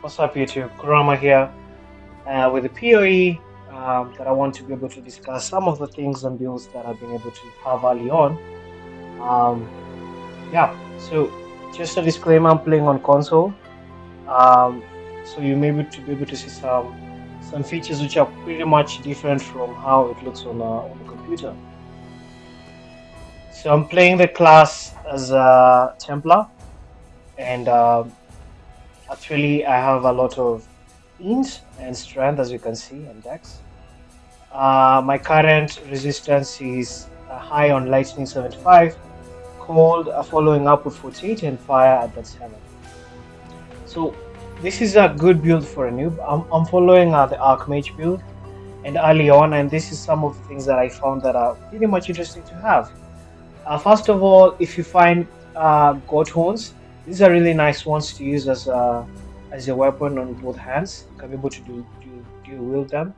What's up, YouTube? Kurama here with the PoE that I want to be able to discuss some of the things and builds that I've been able to have early on. Um, yeah, so just a disclaimer: I'm playing on console, so you may be able to see some features which are pretty much different from how it looks on the computer. So I'm playing the class as a Templar, and actually I have a lot of int and strength, as you can see, and dex. My current resistance is high on lightning 75, cold following up with 48, and fire at that 7. So this is a good build for a noob. I'm following the Archmage build and early on, and this is some of the things that I found that are pretty much interesting to have. First of all, if you find goat horns, these are really nice ones to use as a weapon on both hands. You can be able to do wield them.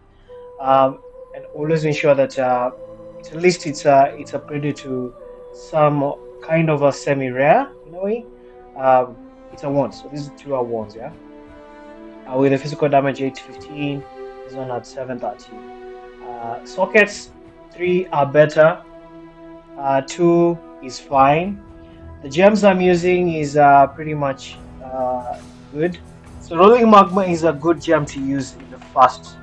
And always ensure that at least it's upgraded to some kind of a semi-rare in a way. It's a one, so these two are ones, yeah. With the physical damage 815, this one at 730. Sockets 3 are better. 2 is fine. The gems I'm using is pretty much good. So Rolling Magma is a good gem to use in the first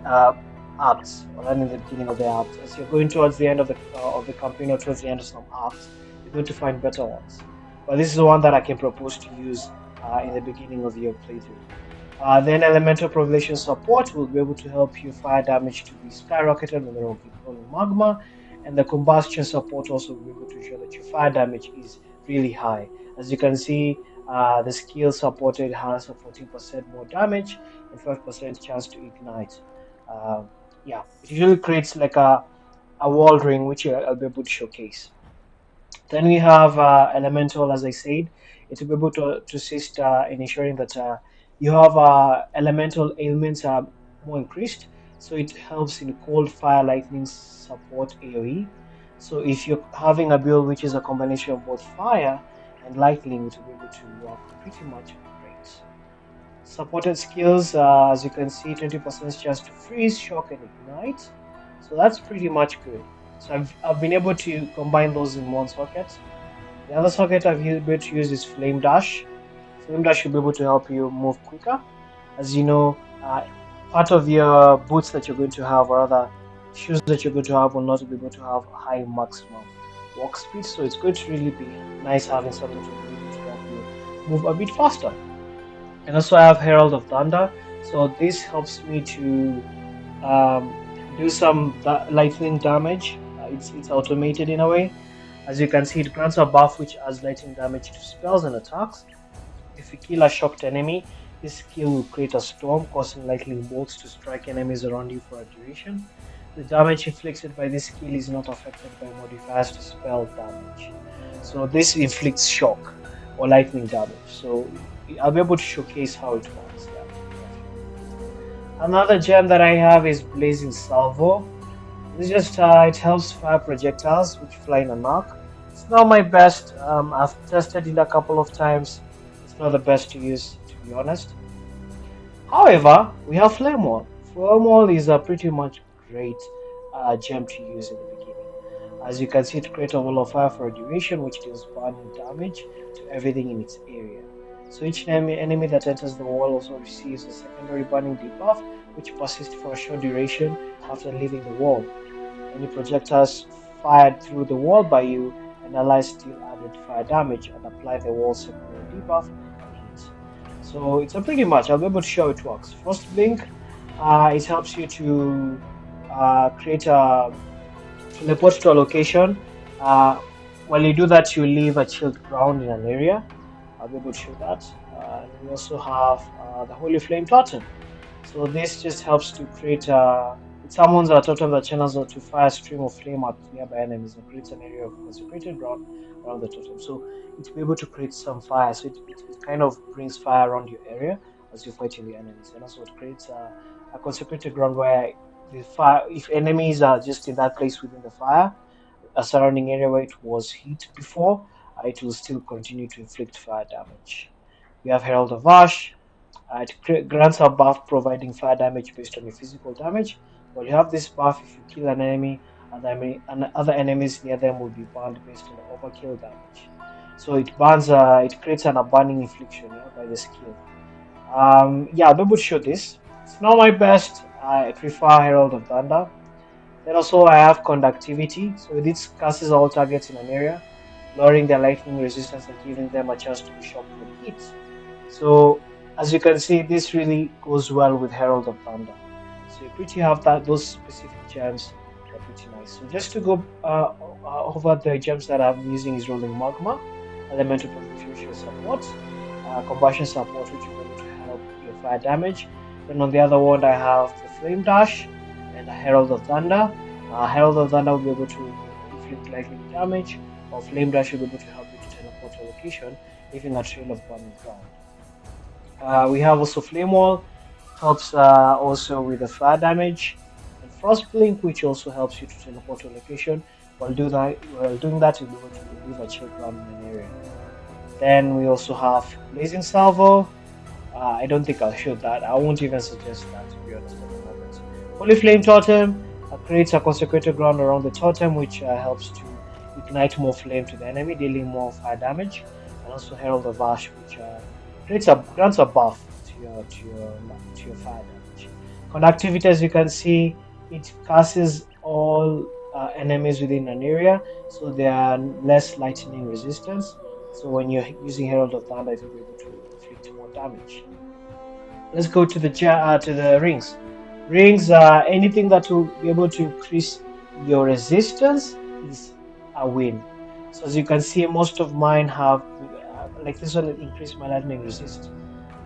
uh, acts, or then in the beginning of the act. As you're going towards the end of the campaign or towards the end of some acts, you're going to find better ones. But this is the one that I can propose to use in the beginning of your playthrough. Then elemental provision support will be able to help you fire damage to be skyrocketed with the rolling magma, and the combustion support also will be able to ensure that your fire damage is really high. As you can see, the skill supported has a 14% more damage and 5% chance to ignite. Uh, yeah, it usually creates like a wall ring, which I'll be able to showcase. Then we have elemental, as I said, it will be able to assist in ensuring that you have elemental ailments are more increased. So it helps in cold, fire, lightning support AoE. So if you're having a build which is a combination of both fire and lightning, it will be able to work pretty much great. Supported skills, as you can see, 20% chance to freeze, shock, and ignite. So that's pretty much good. So I've been able to combine those in one socket. The other socket I've been able to use is Flame Dash. Flame Dash should be able to help you move quicker. As you know, part of your boots that you're going to have, or other shoes that you're going to have, will not be able to have high maximum walk speed. So it's going to really be nice having something to be able to help you move a bit faster. And also I have Herald of Thunder, so this helps me to um, do some lightning damage. It's automated in a way. As you can see, it grants a buff which adds lightning damage to spells and attacks. If you kill a shocked enemy, this skill will create a storm, causing lightning bolts to strike enemies around you for a duration. The damage inflicted by this skill is not affected by modifiers to spell damage. So this inflicts shock or lightning damage. So I'll be able to showcase how it works. Yeah, another gem that I have is Blazing Salvo. It's just it helps fire projectiles which fly in an arc. It's not my best. I've tested it a couple of times. It's not the best to use, to be honest. However, we have Flame Wall. Flame Wall is a pretty much great gem to use in the beginning. As you can see, it creates a wall of fire for a duration, which deals burning damage to everything in its area. So each enemy that enters the wall also receives a secondary burning debuff, which persists for a short duration after leaving the wall. Any projectiles fired through the wall by you and allies still added fire damage and apply the wall's secondary debuff and hit. So it's a pretty much, I'll be able to show how it works. First blink, it helps you to create a teleport to a location. While you do that, you leave a chilled ground in an area. I'll be able to show that. And we also have the Holy Flame Totem. So this just helps to create it summons a totem that channels out to fire a stream of flame at nearby enemies and creates an area of consecrated ground around the totem. So it's be able to create some fire. So it kind of brings fire around your area as you're fighting the enemies. And also it creates a consecrated ground where the fire, if enemies are just in that place within the fire, a surrounding area where it was hit before, it will still continue to inflict fire damage. We have Herald of Ash. It grants a buff providing fire damage based on your physical damage. While you have this buff, if you kill an enemy, other enemies near them will be burned based on the overkill damage. So it burns, it creates an burning infliction, yeah, by the skill. Yeah, I'll be able to show this. It's not my best. I prefer Herald of Thunder. Then also I have conductivity. So this casts all targets in an area, lowering their lightning resistance and giving them a chance to be shocked when hit. So as you can see, this really goes well with Herald of Thunder. So you pretty have that those specific gems. They're pretty nice. So just to go over the gems that I'm using is Rolling Magma, Elemental Proficiency Support, Combustion Support, which will be able to help your fire damage. Then on the other one, I have the Flame Dash and the Herald of Thunder. Herald of Thunder will be able to inflict lightning damage, while Flame Dash will be able to help you to teleport to a location, leaving a trail of burning ground. We have also Flame Wall, helps also with the fire damage, and Frost Blink, which also helps you to teleport to a location. While doing that, you'll be able to leave a chill ground in an area. Then we also have Blazing Salvo. I don't think I'll show that. I won't even suggest that, to be honest, at the moment. Holy Flame Totem creates a consecrated ground around the totem, which helps to ignite more flame to the enemy, dealing more fire damage. And also Herald of Ash, which grants a buff to your fire damage. Conductivity, as you can see, it casts all enemies within an area, so they are less lightning resistance. So when you're using Herald of Thunder, it will be able to inflict more damage. Let's go to the rings. Rings, anything that will be able to increase your resistance is a win. So as you can see, most of mine have like this one increased my lightning resist.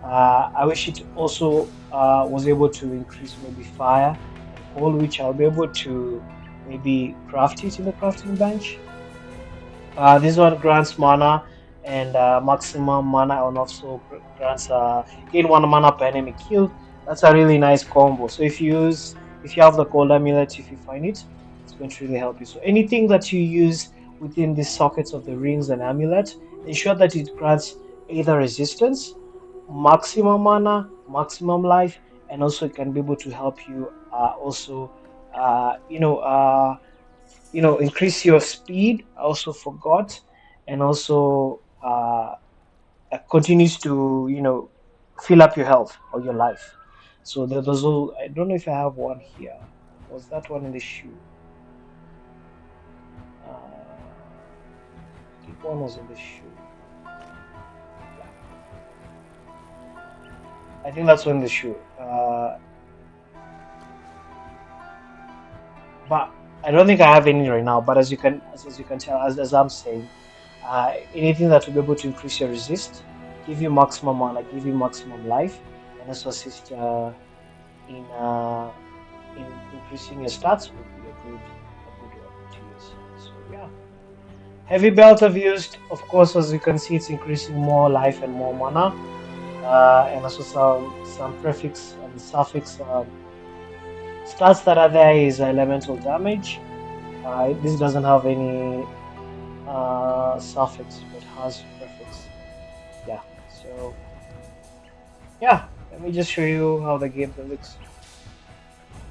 I wish it also was able to increase maybe fire and cold, which I'll be able to maybe craft it in the crafting bench. This one grants mana and maximum mana, and also grants gain one mana per enemy killed. That's a really nice combo. So if you have the cold amulet, if you find it, it's going to really help you. So anything that you use within the sockets of the rings and amulet, ensure that it grants either resistance, maximum mana, maximum life, and also it can be able to help you also uh, you know uh, increase your speed. I also forgot, and also continues to fill up your health or your life. So there's all. I don't know if I have one here. Was that one in the shoe? I think one was in the shoe. Yeah, I think that's one in the shoe. But I don't think I have any right now. But as you can tell, as I'm saying, anything that will be able to increase your resist, give you maximum mana, give you maximum life, and also assist in increasing your stats would be a good one to use. So yeah, heavy belt I've used, of course, as you can see, it's increasing more life and more mana, and also some prefix and suffix stats that are there is elemental damage. This doesn't have any suffix, but has prefix. Yeah. So yeah, let me just show you how the gameplay looks.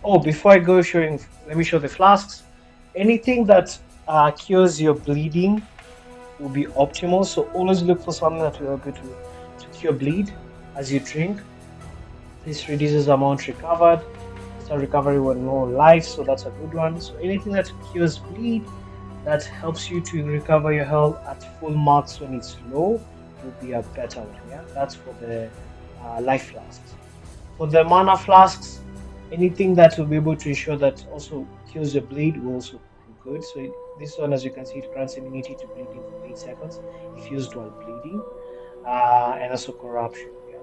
Oh, before I go showing, let me show the flasks. Anything that cures your bleeding will be optimal. So always look for something that will help you to cure bleed as you drink. This reduces amount recovered. Start recovery with no life, so that's a good one. So anything that cures bleed, that helps you to recover your health at full max when it's low, will be a better one. Yeah, that's for the life flasks. For the mana flasks, anything that will be able to ensure that also kills your bleed will also be good. So this one, as you can see, it grants immunity to bleeding for 8 seconds if used while bleeding, and also corruption. Yeah.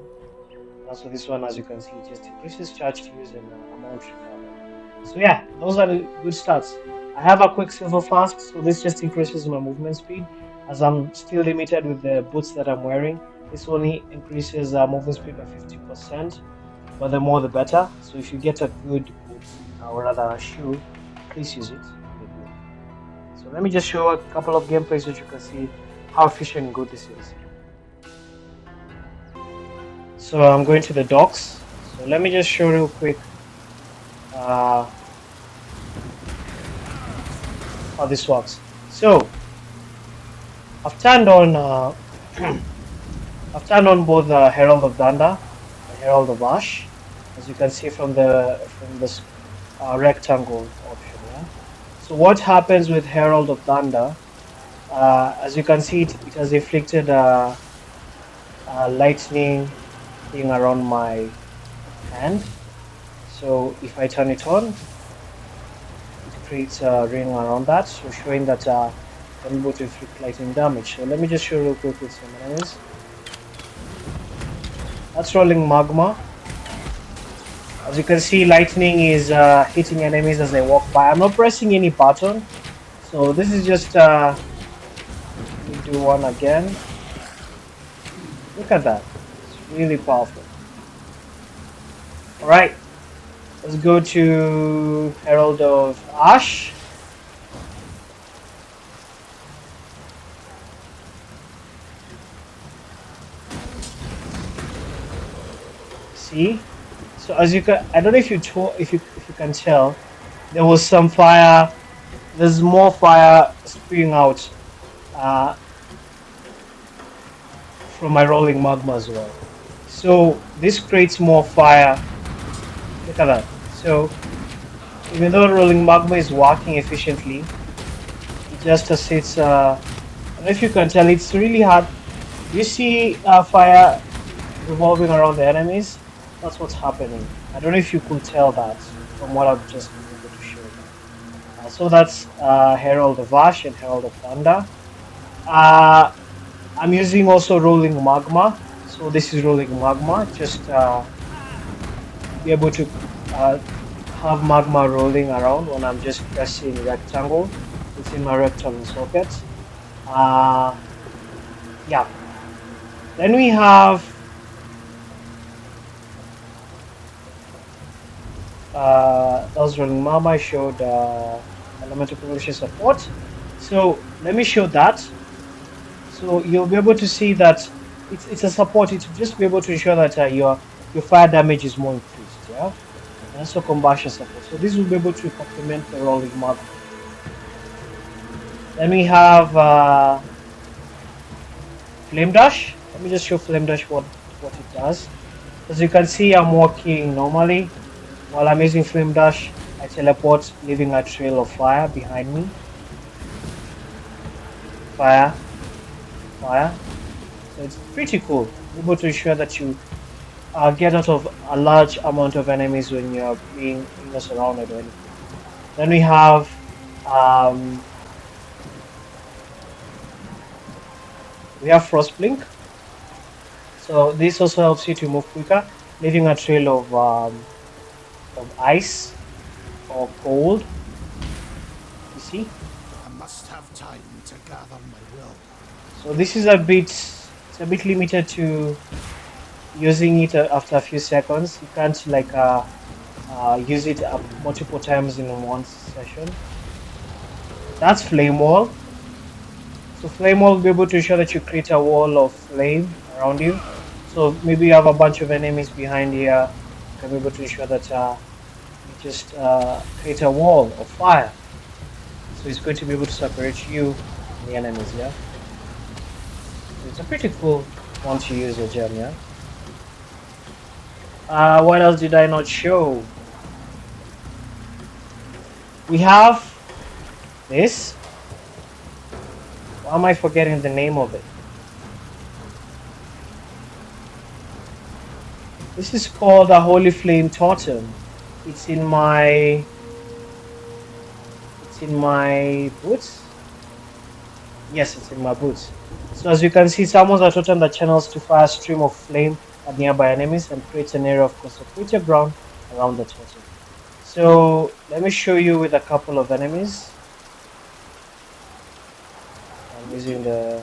And also this one, as you can see, it just increases charge to use and amount recovered. So yeah, those are the good stats. I have a quicksilver flask, so this just increases my movement speed. As I'm still limited with the boots that I'm wearing, this only increases movement speed by 50%, but the more the better. So if you get a good boot, or rather a shoe, please use it in the build. So let me just show a couple of gameplays so you can see how efficient and good this is. So I'm going to the docks. So let me just show real quick how this works. So I've turned on I've turned on both the Herald of Thunder and Herald of Ash, as you can see from this rectangle option. Yeah. So what happens with Herald of Thunder? As you can see, it has inflicted a lightning thing around my hand. So if I turn it on, it creates a ring around that, so showing that I'm able to inflict lightning damage. So let me just show real quick with some enemies. That's Rolling Magma. As you can see, lightning is hitting enemies as they walk by. I'm not pressing any button, so this is just let me do one again. Look at that, it's really powerful. All right, let's go to Herald of Ash. See, so as you can, I don't know if you can tell, there was some fire. There's more fire spewing out from my Rolling Magma as well. So this creates more fire. Look at that. So even though Rolling Magma is working efficiently, it just sits. I don't know if you can tell, it's really hard. You see fire revolving around the enemies. That's what's happening. I don't know if you could tell that from what I've just been able to show you. So that's Herald of Ash and Herald of Thunder. I'm using also Rolling Magma. So this is Rolling Magma. Just be able to have magma rolling around when I'm just pressing rectangle within my rectangle socket. Yeah. Then we have that was Rolling Magma. I showed elemental progression support. So let me show that. So you'll be able to see that it's a support. It's just be able to ensure that your fire damage is more increased. Yeah, and also combustion support. So this will be able to complement the Rolling Magma. Then we have Flame Dash. Let me just show Flame Dash what it does. As you can see, I'm walking normally. While I'm using Flame Dash, I teleport, leaving a trail of fire behind me. Fire. So it's pretty cool. Able to ensure that you get out of a large amount of enemies when you're being surrounded or anything. Then we have Frostblink. So this also helps you to move quicker, leaving a trail of ice or cold. You see? I must have time to gather my will. So this is a bit limited to using it after a few seconds. You can't like use it multiple times in one session. That's Flame Wall. So Flame Wall will be able to ensure that you create a wall of flame around you. So maybe you have a bunch of enemies behind here. You can be able to ensure that you just create a wall of fire. So it's going to be able to separate you and the enemies, yeah? So it's a pretty cool one to use your gem, yeah? What else did I not show? We have this. Why am I forgetting the name of it? This is called a Holy Flame Totem. It's in my boots. Yes, it's in my boots. So as you can see, summons a totem that channels to fire a stream of flame at nearby enemies and creates an area of consecrated ground around the totem. So let me show you with a couple of enemies. I'm using the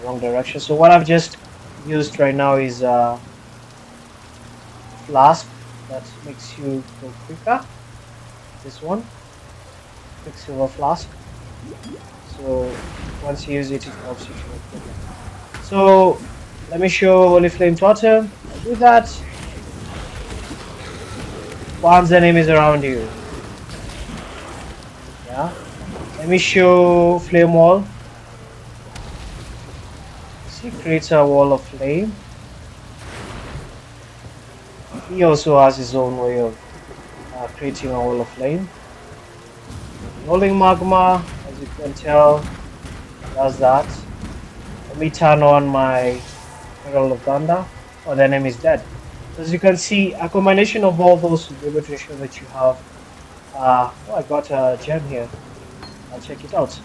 wrong direction. So what I've just used right now is flask that makes you go quicker. This one, Quicksilver Flask. So once you use it, it helps you to go quicker. So Let me show Holy Flame Totem. I do that. Spawns enemies around you. Yeah. Let me show Flame Wall. See, creates a wall of flame. He also has his own way of creating a wall of flame. Rolling Magma, as you can tell, does that. Let me turn on my Herald of Thunder. Oh, the enemy is dead. So as you can see, a combination of all those will be able to ensure that you have. Oh, I got a gem here. I'll check it out.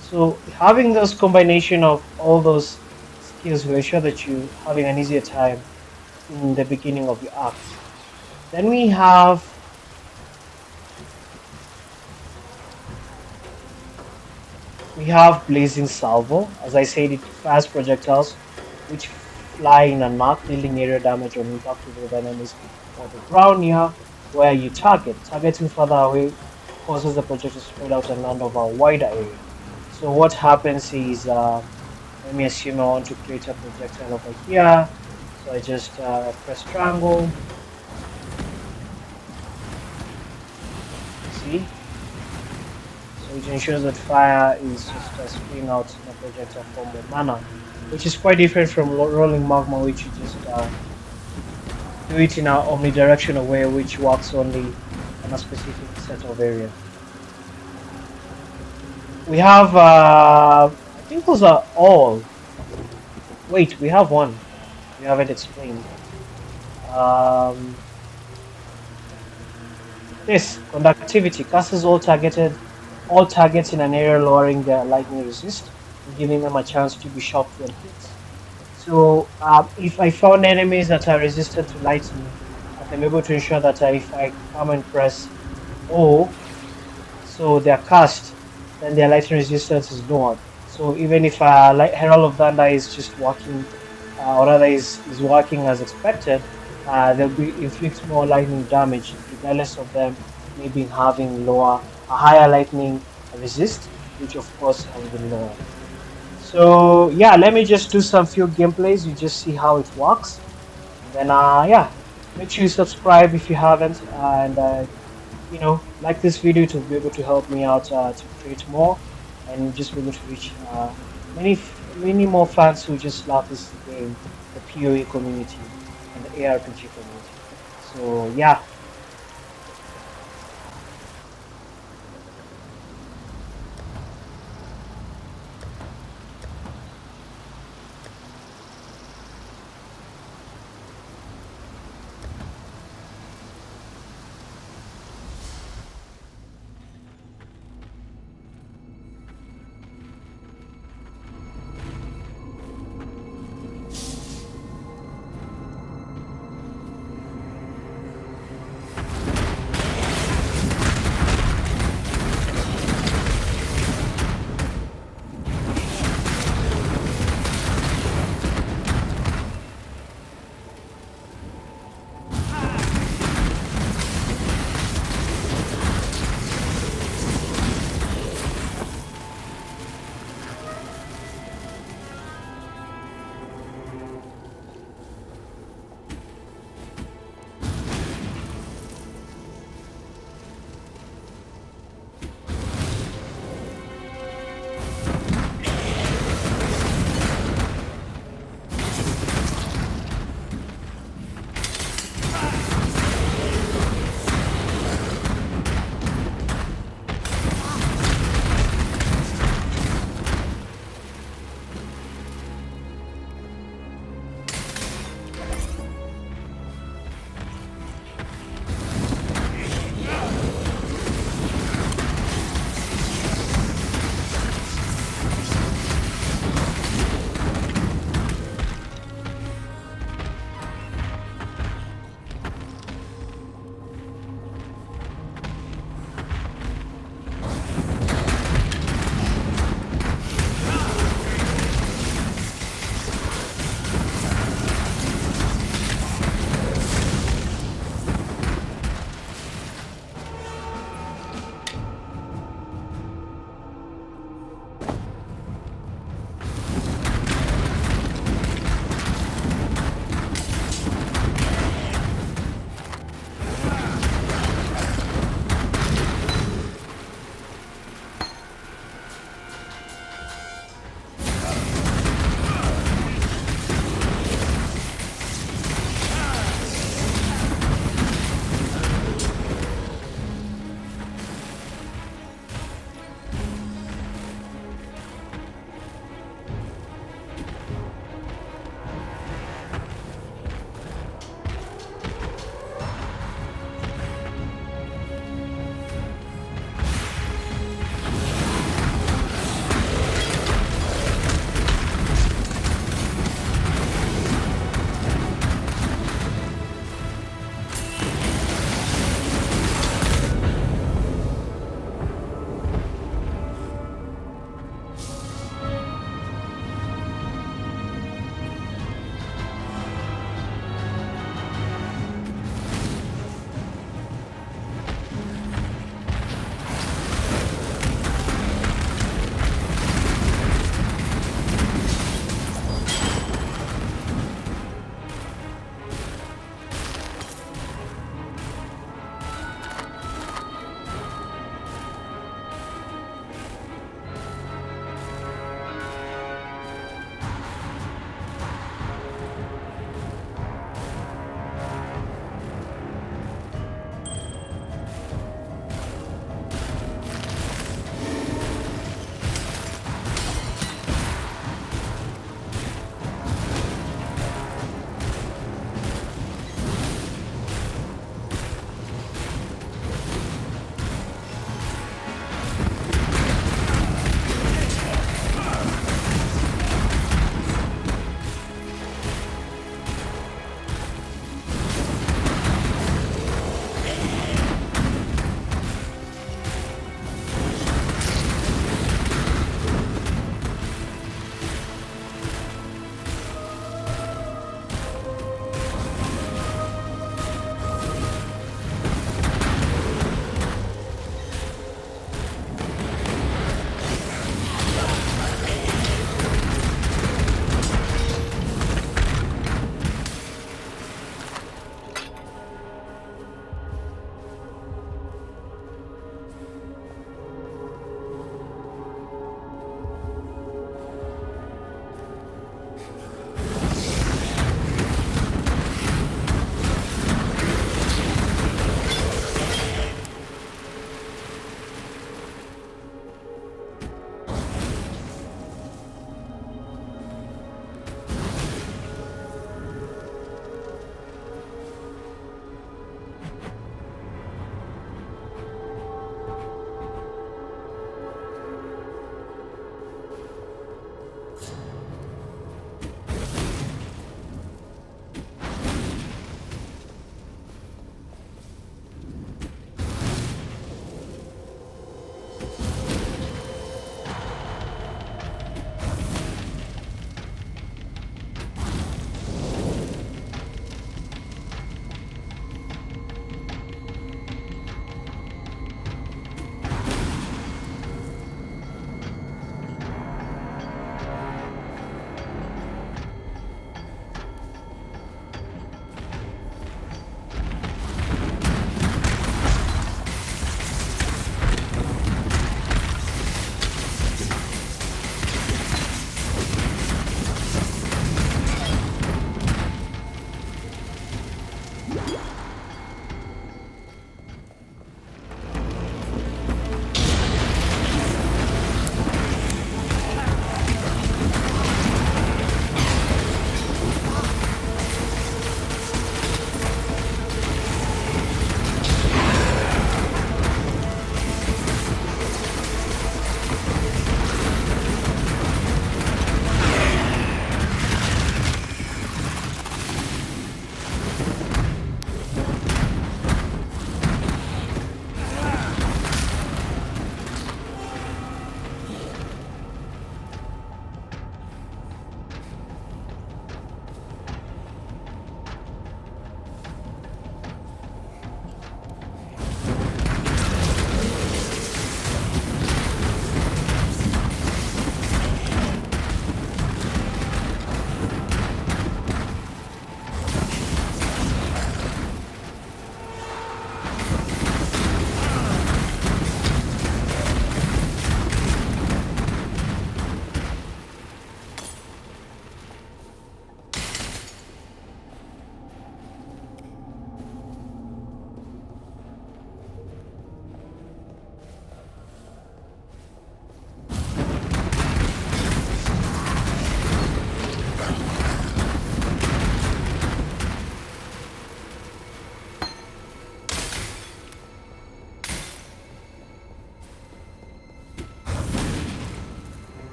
So having this combination of all those skills will ensure that you having an easier time in the beginning of your acts. Then we have Blazing Salvo. As I said, it fires projectiles which fly in an arc, dealing area damage on impact to both enemies or the ground near where you target. Targeting further away causes the projectile to spread out and land over a wider area. So what happens is, let me assume I want to create a projectile over here. So I just press triangle. See? So it ensures that fire is just spewing out in a projectile form or manner, which is quite different from rolling magma, which you just do it in an omnidirectional way, which works only on a specific set of area. We have, I think those are all. Wait, we have one. We haven't explained. Um, this conductivity casts all targets in an area, lowering their lightning resist and giving them a chance to be shocked when hit. So if I found enemies that are resistant to lightning, I'm able to ensure that if I come and press O, so they're cast, then their lightning resistance is lowered. So even if like Herald of Thunder is just working, or rather is working as expected, they'll be inflict more lightning damage, regardless of them maybe having a higher lightning resist, which of course has been lowered. So yeah, let me just do some few gameplays. You just see how it works. And then yeah, make sure you subscribe if you haven't, and like this video to be able to help me out to create more and just be able to reach many more fans who just love this game, the PoE community and the ARPG community. So yeah.